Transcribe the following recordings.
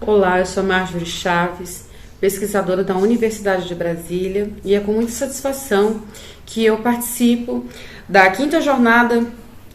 Olá, eu sou Marjorie Chaves, pesquisadora da Universidade de Brasília, e é com muita satisfação que eu participo da 5ª Jornada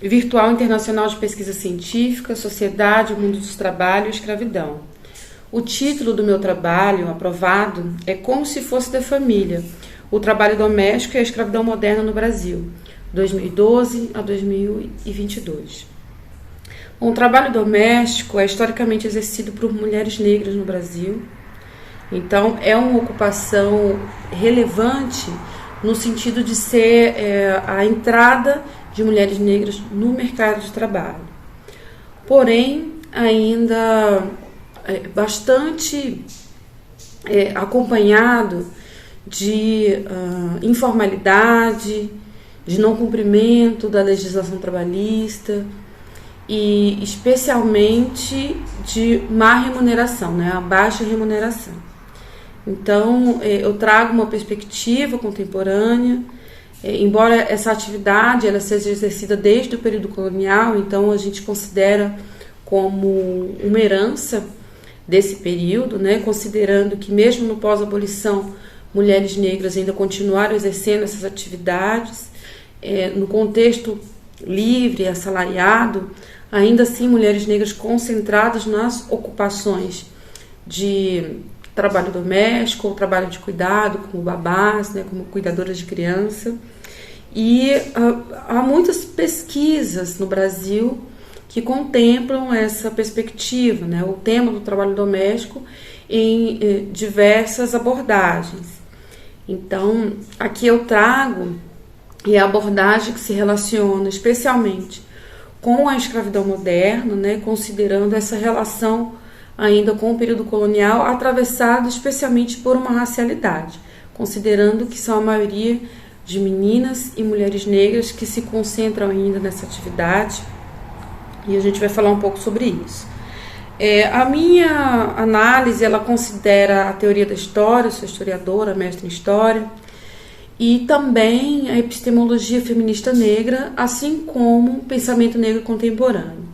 Virtual Internacional de Pesquisa Científica, Sociedade, Mundo dos Trabalhos e Escravidão. O título do meu trabalho, aprovado, é Como se fosse da família, o trabalho doméstico e a escravidão moderna no Brasil, 2012 a 2022. O trabalho doméstico é historicamente exercido por mulheres negras no Brasil. Então, é uma ocupação relevante no sentido de ser a entrada de mulheres negras no mercado de trabalho. Porém, ainda bastante acompanhado de informalidade, de não cumprimento da legislação trabalhista, e especialmente de má remuneração, né? A baixa remuneração. Então, eu trago uma perspectiva contemporânea, embora essa atividade ela seja exercida desde o período colonial, então a gente considera como uma herança desse período, né? Considerando que mesmo no pós-abolição, mulheres negras ainda continuaram exercendo essas atividades, no contexto livre, assalariado, ainda assim mulheres negras concentradas nas ocupações de trabalho doméstico ou trabalho de cuidado, como babás, né, como cuidadoras de criança. E há muitas pesquisas no Brasil que contemplam essa perspectiva, né, o tema do trabalho doméstico em diversas abordagens. Então, aqui eu trago a abordagem que se relaciona especialmente com a escravidão moderna, né, considerando essa relação ainda com o período colonial, atravessado especialmente por uma racialidade, considerando que são a maioria de meninas e mulheres negras que se concentram ainda nessa atividade, e a gente vai falar um pouco sobre isso. A minha análise, ela considera a teoria da história, eu sou historiadora, mestre em história, e também a epistemologia feminista negra, assim como o pensamento negro contemporâneo.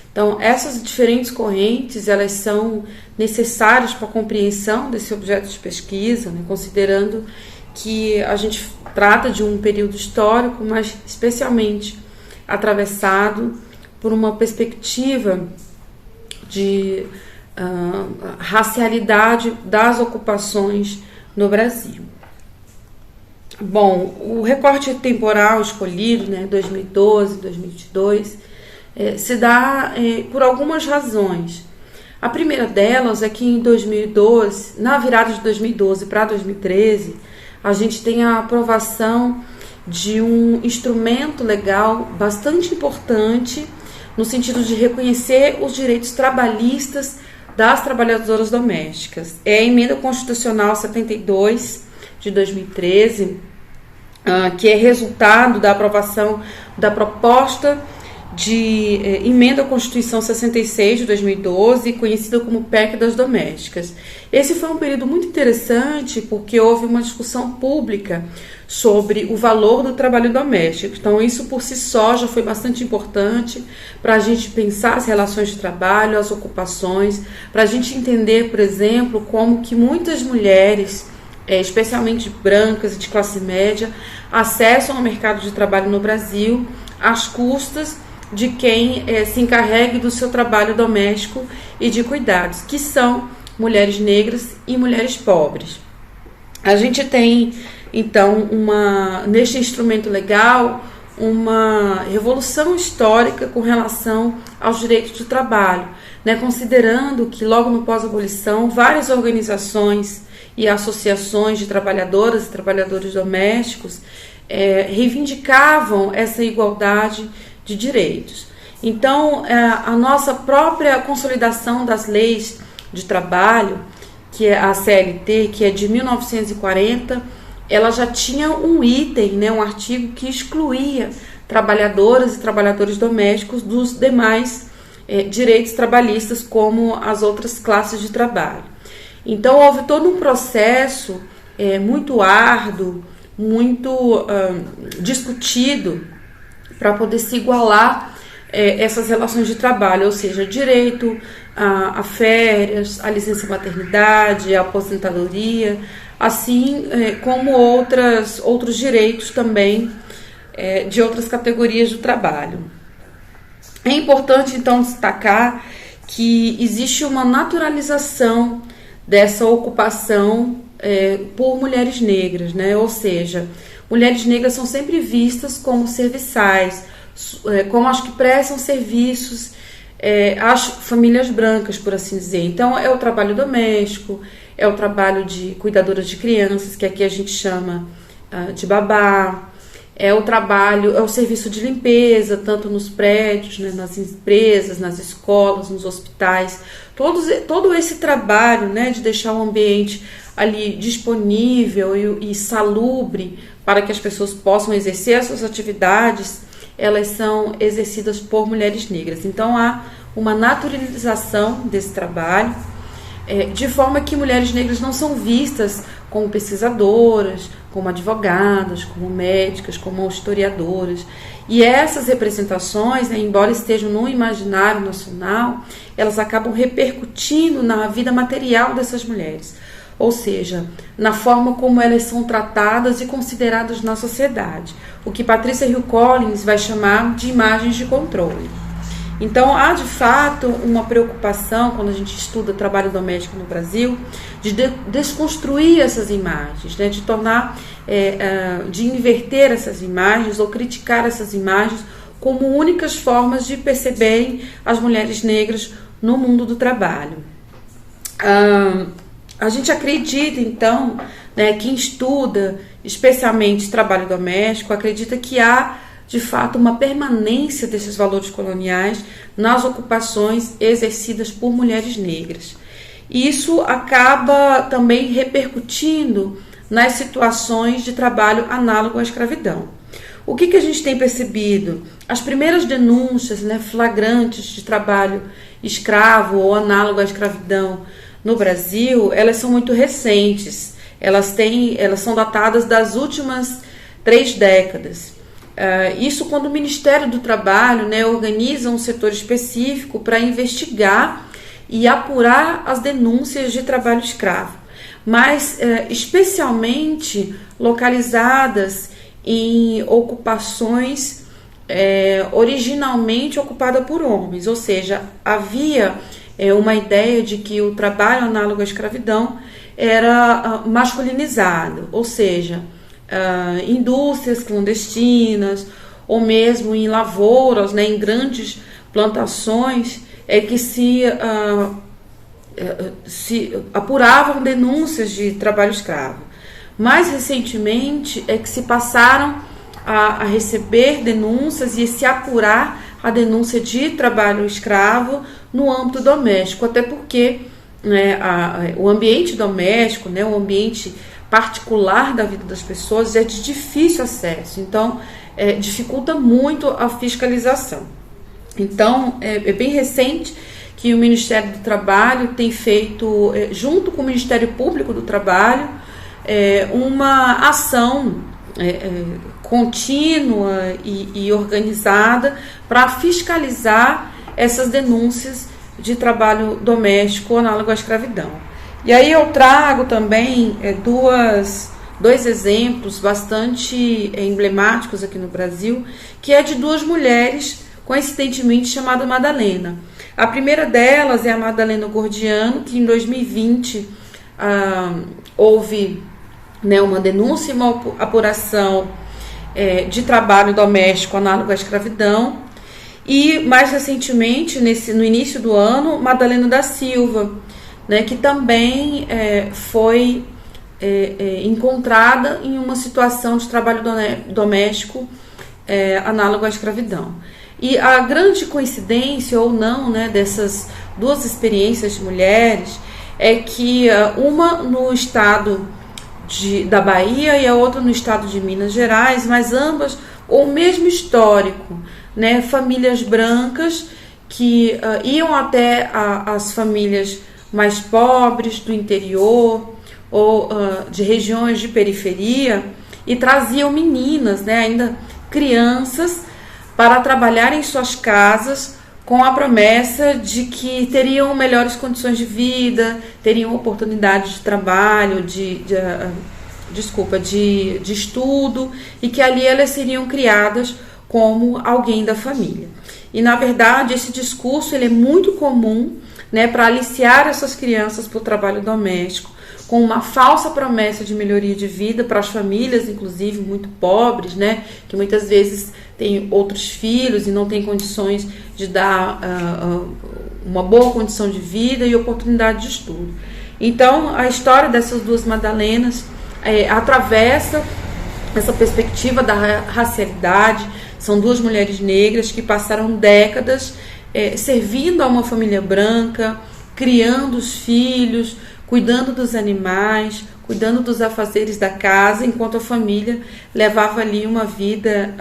Então, essas diferentes correntes, elas são necessárias para a compreensão desse objeto de pesquisa, né, considerando que a gente trata de um período histórico, mas especialmente atravessado por uma perspectiva de racialidade das ocupações no Brasil. Bom, o recorte temporal escolhido, né, 2012, 2022, se dá por algumas razões. A primeira delas é que em 2012, na virada de 2012 para 2013, a gente tem a aprovação de um instrumento legal bastante importante no sentido de reconhecer os direitos trabalhistas das trabalhadoras domésticas. É a Emenda Constitucional 72 de 2013, que é resultado da aprovação da proposta de emenda à Constituição 66 de 2012, conhecida como PEC das Domésticas. Esse foi um período muito interessante porque houve uma discussão pública sobre o valor do trabalho doméstico. Então, isso por si só já foi bastante importante para a gente pensar as relações de trabalho, as ocupações, para a gente entender, por exemplo, como que muitas mulheres, especialmente brancas e de classe média, acessam ao mercado de trabalho no Brasil às custas de quem se encarregue do seu trabalho doméstico e de cuidados, que são mulheres negras e mulheres pobres. A gente tem, então, neste instrumento legal, uma revolução histórica com relação aos direitos de trabalho, né, considerando que logo no pós-abolição, várias organizações e associações de trabalhadoras e trabalhadores domésticos reivindicavam essa igualdade de direitos. Então, a nossa própria consolidação das leis de trabalho, que é a CLT, que é de 1940, ela já tinha um item, né, um artigo que excluía trabalhadoras e trabalhadores domésticos dos demais direitos trabalhistas, como as outras classes de trabalho. Então, houve todo um processo muito árduo, muito discutido, para poder se igualar essas relações de trabalho, ou seja, direito a férias, a licença maternidade, a aposentadoria, assim como outros direitos também de outras categorias do trabalho. É importante, então, destacar que existe uma naturalização dessa ocupação por mulheres negras, né? Ou seja, mulheres negras são sempre vistas como serviçais, como as que prestam serviços às famílias brancas, por assim dizer. Então, é o trabalho doméstico, é o trabalho de cuidadoras de crianças, que aqui a gente chama de babá, é o serviço de limpeza, tanto nos prédios, né, nas empresas, nas escolas, nos hospitais. Todo esse trabalho, né, de deixar o ambiente ali disponível e salubre para que as pessoas possam exercer as suas atividades, elas são exercidas por mulheres negras. Então, há uma naturalização desse trabalho, de forma que mulheres negras não são vistas como pesquisadoras, como advogadas, como médicas, como historiadoras. E essas representações, né, embora estejam no imaginário nacional, elas acabam repercutindo na vida material dessas mulheres, ou seja, na forma como elas são tratadas e consideradas na sociedade, o que Patrícia Hill Collins vai chamar de imagens de controle. Então, há de fato uma preocupação, quando a gente estuda trabalho doméstico no Brasil, de desconstruir essas imagens, né? De tornar, de inverter essas imagens ou criticar essas imagens como únicas formas de perceberem as mulheres negras no mundo do trabalho. A gente acredita, então, né, quem estuda especialmente trabalho doméstico, acredita que há de fato uma permanência desses valores coloniais nas ocupações exercidas por mulheres negras. E isso acaba também repercutindo nas situações de trabalho análogo à escravidão. O que a gente tem percebido? As primeiras denúncias, né, flagrantes de trabalho escravo ou análogo à escravidão no Brasil, elas são muito recentes. Elas são datadas das últimas 3 décadas. Isso quando o Ministério do Trabalho, né, organiza um setor específico para investigar e apurar as denúncias de trabalho escravo, mas especialmente localizadas em ocupações originalmente ocupadas por homens, ou seja, havia uma ideia de que o trabalho análogo à escravidão era masculinizado, ou seja, indústrias clandestinas ou mesmo em lavouras, né, em grandes plantações, que se apuravam denúncias de trabalho escravo. Mais recentemente é que se passaram a receber denúncias e se apurar a denúncia de trabalho escravo no âmbito doméstico, até porque, né, o ambiente doméstico, né, o ambiente particular da vida das pessoas é de difícil acesso, então dificulta muito a fiscalização. Então, é bem recente que o Ministério do Trabalho tem feito, junto com o Ministério Público do Trabalho, uma ação contínua e organizada para fiscalizar essas denúncias de trabalho doméstico análogo à escravidão. E aí eu trago também dois exemplos bastante emblemáticos aqui no Brasil, que é de 2 mulheres, coincidentemente chamada Madalena. A primeira delas é a Madalena Gordiano, que em 2020 houve, né, uma denúncia e uma apuração de trabalho doméstico análogo à escravidão. E mais recentemente, no início do ano, Madalena da Silva, né, que também foi encontrada em uma situação de trabalho doméstico análogo à escravidão. E a grande coincidência ou não, né, dessas 2 experiências de mulheres é que uma no estado da Bahia e a outra no estado de Minas Gerais, mas ambas com o mesmo histórico, né, famílias brancas que iam até as famílias mais pobres do interior ou de regiões de periferia e traziam meninas, né, ainda crianças, para trabalhar em suas casas com a promessa de que teriam melhores condições de vida, teriam oportunidade de trabalho, de estudo, e que ali elas seriam criadas como alguém da família. E na verdade esse discurso ele é muito comum, né, para aliciar essas crianças para o trabalho doméstico, com uma falsa promessa de melhoria de vida para as famílias, inclusive muito pobres, né, que muitas vezes têm outros filhos e não têm condições de dar uma boa condição de vida e oportunidade de estudo. Então a história dessas duas Madalenas atravessa essa perspectiva da racialidade. São duas mulheres negras que passaram décadas servindo a uma família branca, criando os filhos, cuidando dos animais, cuidando dos afazeres da casa, enquanto a família levava ali uma vida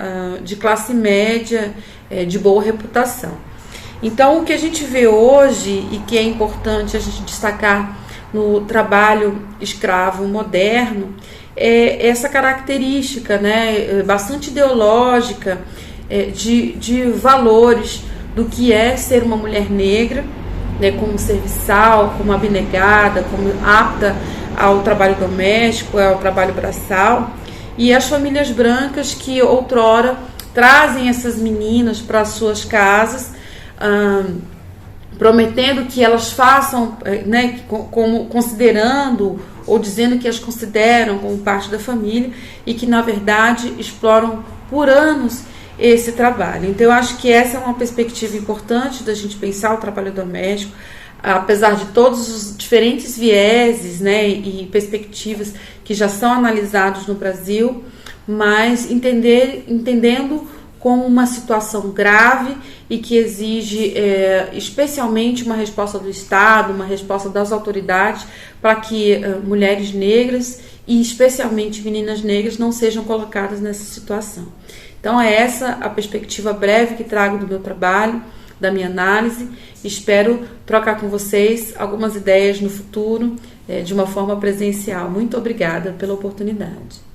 de classe média, de boa reputação. Então, o que a gente vê hoje e que é importante a gente destacar no trabalho escravo moderno é essa característica, né, bastante ideológica, de valores do que é ser uma mulher negra, né, como serviçal, como abnegada, como apta ao trabalho doméstico, ao trabalho braçal, e as famílias brancas que outrora trazem essas meninas para suas casas, prometendo que elas façam, né, como considerando ou dizendo que as consideram como parte da família, e que na verdade exploram por anos esse trabalho. Então eu acho que essa é uma perspectiva importante da gente pensar o trabalho doméstico, apesar de todos os diferentes vieses, né, e perspectivas que já são analisados no Brasil, mas entendendo como uma situação grave e que exige especialmente uma resposta do Estado, uma resposta das autoridades, para que mulheres negras e especialmente meninas negras não sejam colocadas nessa situação. Então é essa a perspectiva breve que trago do meu trabalho, da minha análise. Espero trocar com vocês algumas ideias no futuro, de uma forma presencial. Muito obrigada pela oportunidade.